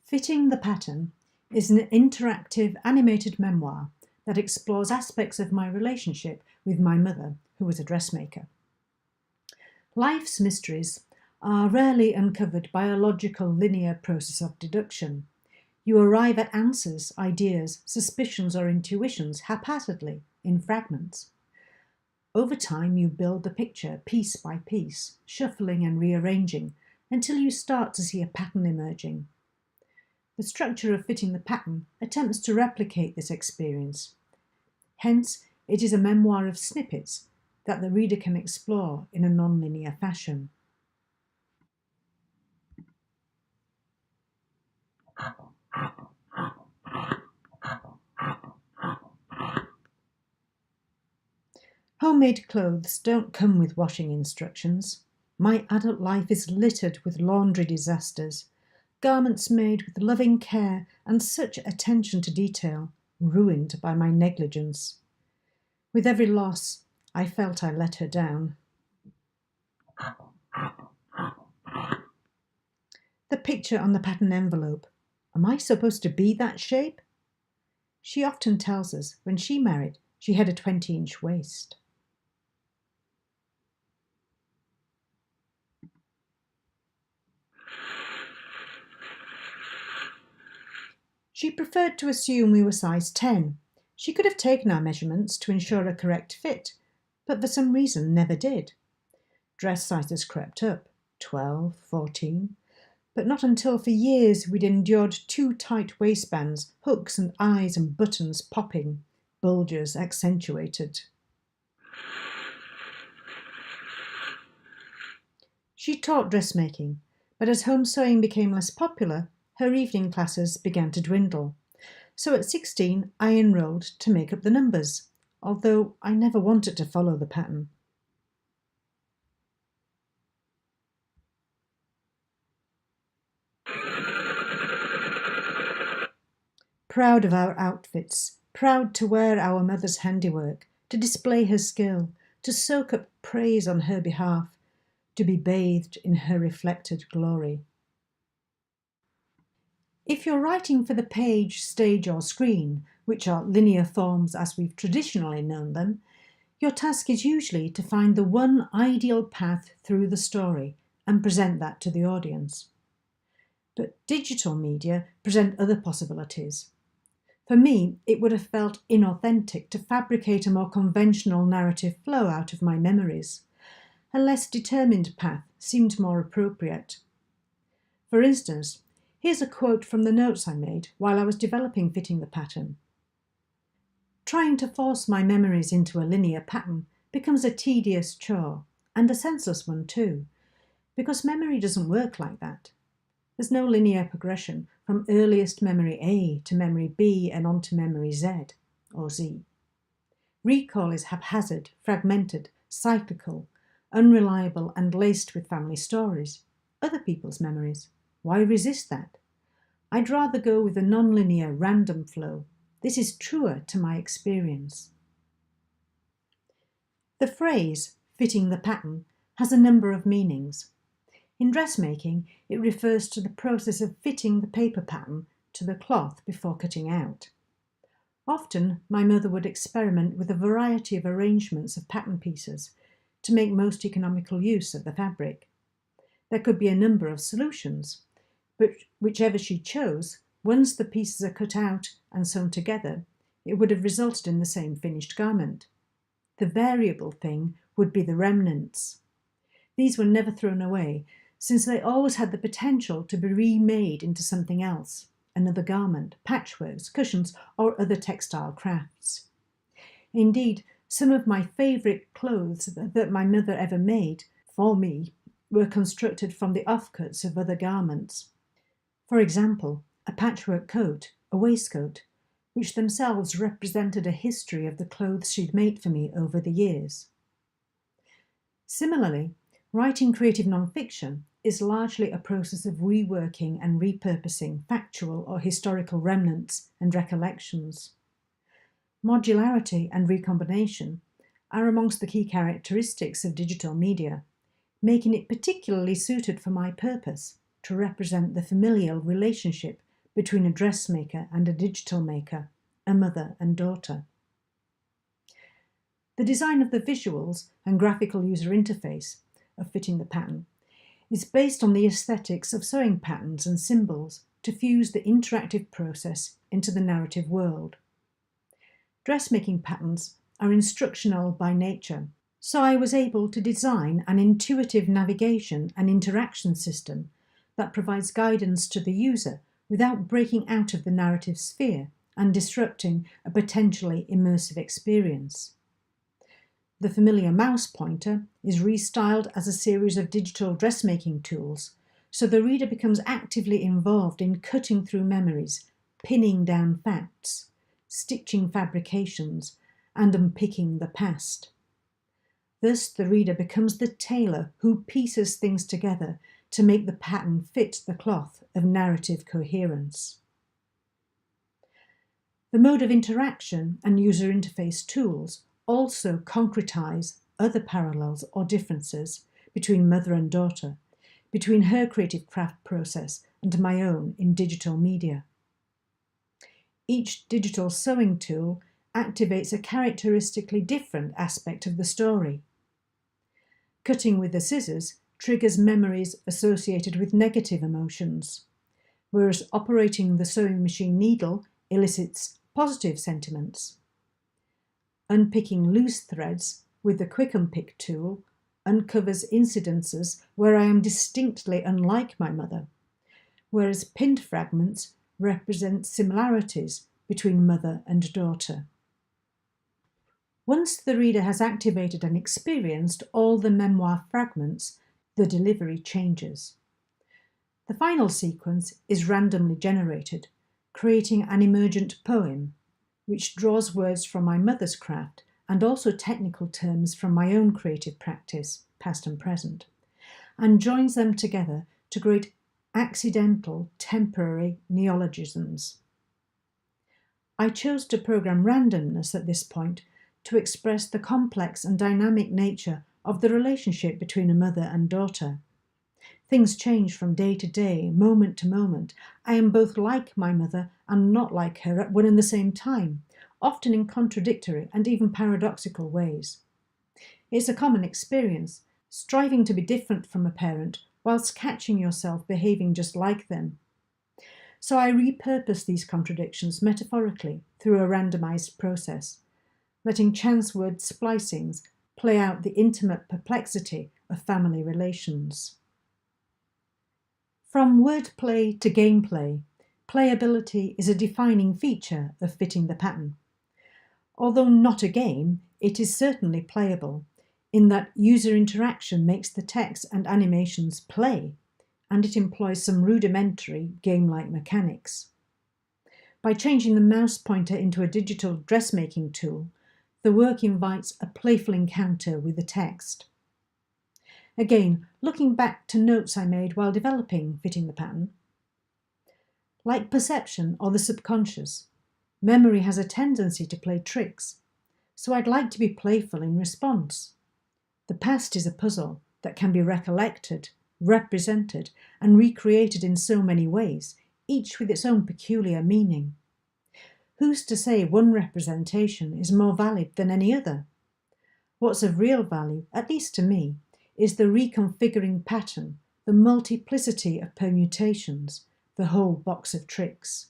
Fitting the Pattern is an interactive animated memoir that explores aspects of my relationship with my mother, who was a dressmaker. Life's mysteries are rarely uncovered by a logical linear process of deduction. You arrive at answers, ideas, suspicions or intuitions haphazardly, in fragments. Over time you build the picture piece by piece, shuffling and rearranging, until you start to see a pattern emerging. The structure of Fitting the Pattern attempts to replicate this experience. Hence, it is a memoir of snippets that the reader can explore in a non-linear fashion. Homemade clothes don't come with washing instructions. My adult life is littered with laundry disasters, garments made with loving care and such attention to detail, ruined by my negligence. With every loss, I felt I let her down. The picture on the pattern envelope. Am I supposed to be that shape? She often tells us when she married, she had a 20-inch waist. She preferred to assume we were size 10. She could have taken our measurements to ensure a correct fit, but for some reason never did. Dress sizes crept up, 12, 14, but not until for years we'd endured too tight waistbands, hooks and eyes and buttons popping, bulges accentuated. She taught dressmaking, but as home sewing became less popular, her evening classes began to dwindle. So at 16, I enrolled to make up the numbers, although I never wanted to follow the pattern. Proud of our outfits, proud to wear our mother's handiwork, to display her skill, to soak up praise on her behalf, to be bathed in her reflected glory. If you're writing for the page, stage or screen, which are linear forms as we've traditionally known them, your task is usually to find the one ideal path through the story and present that to the audience. But digital media present other possibilities. For me, it would have felt inauthentic to fabricate a more conventional narrative flow out of my memories. A less determined path seemed more appropriate. For instance, here's a quote from the notes I made while I was developing Fitting the Pattern. Trying to force my memories into a linear pattern becomes a tedious chore, and a senseless one too, because memory doesn't work like that. There's no linear progression from earliest memory A to memory B and on to memory Z, or Z. Recall is haphazard, fragmented, cyclical, unreliable and laced with family stories, other people's memories. Why resist that? I'd rather go with a non-linear random flow. This is truer to my experience. The phrase, fitting the pattern, has a number of meanings. In dressmaking, it refers to the process of fitting the paper pattern to the cloth before cutting out. Often, my mother would experiment with a variety of arrangements of pattern pieces to make most economical use of the fabric. There could be a number of solutions, but whichever she chose, once the pieces are cut out and sewn together, it would have resulted in the same finished garment. The variable thing would be the remnants. These were never thrown away, since they always had the potential to be remade into something else, another garment, patchworks, cushions, or other textile crafts. Indeed, some of my favourite clothes that my mother ever made for me were constructed from the offcuts of other garments. For example, a patchwork coat, a waistcoat, which themselves represented a history of the clothes she'd made for me over the years. Similarly, writing creative non-fiction is largely a process of reworking and repurposing factual or historical remnants and recollections. Modularity and recombination are amongst the key characteristics of digital media, making it particularly suited for my purpose, to represent the familial relationship between a dressmaker and a digital maker, a mother and daughter. The design of the visuals and graphical user interface of Fitting the Pattern is based on the aesthetics of sewing patterns and symbols to fuse the interactive process into the narrative world. Dressmaking patterns are instructional by nature, so I was able to design an intuitive navigation and interaction system that provides guidance to the user without breaking out of the narrative sphere and disrupting a potentially immersive experience. The familiar mouse pointer is restyled as a series of digital dressmaking tools, so the reader becomes actively involved in cutting through memories, pinning down facts, stitching fabrications, and unpicking the past. Thus, the reader becomes the tailor who pieces things together to make the pattern fit the cloth of narrative coherence. The mode of interaction and user interface tools also concretize other parallels or differences between mother and daughter, between her creative craft process and my own in digital media. Each digital sewing tool activates a characteristically different aspect of the story. Cutting with the scissors triggers memories associated with negative emotions, whereas operating the sewing machine needle elicits positive sentiments. Unpicking loose threads with the Quick Unpick tool uncovers incidences where I am distinctly unlike my mother, whereas pinned fragments represent similarities between mother and daughter. Once the reader has activated and experienced all the memoir fragments, the delivery changes. The final sequence is randomly generated, creating an emergent poem, which draws words from my mother's craft and also technical terms from my own creative practice, past and present, and joins them together to create accidental, temporary neologisms. I chose to program randomness at this point to express the complex and dynamic nature of the relationship between a mother and daughter. Things change from day to day, moment to moment. I am both like my mother and not like her at one and the same time, often in contradictory and even paradoxical ways. It's a common experience, striving to be different from a parent whilst catching yourself behaving just like them. So I repurpose these contradictions metaphorically through a randomized process, letting chance word splicings play out the intimate perplexity of family relations. From wordplay to gameplay, playability is a defining feature of Fitting the Pattern. Although not a game, it is certainly playable, in that user interaction makes the text and animations play, and it employs some rudimentary game-like mechanics. By changing the mouse pointer into a digital dressmaking tool, the work invites a playful encounter with the text. Again, looking back to notes I made while developing Fitting the Pattern. Like perception or the subconscious, memory has a tendency to play tricks, so I'd like to be playful in response. The past is a puzzle that can be recollected, represented, and recreated in so many ways, each with its own peculiar meaning. Who's to say one representation is more valid than any other? What's of real value, at least to me, is the reconfiguring pattern, the multiplicity of permutations, the whole box of tricks.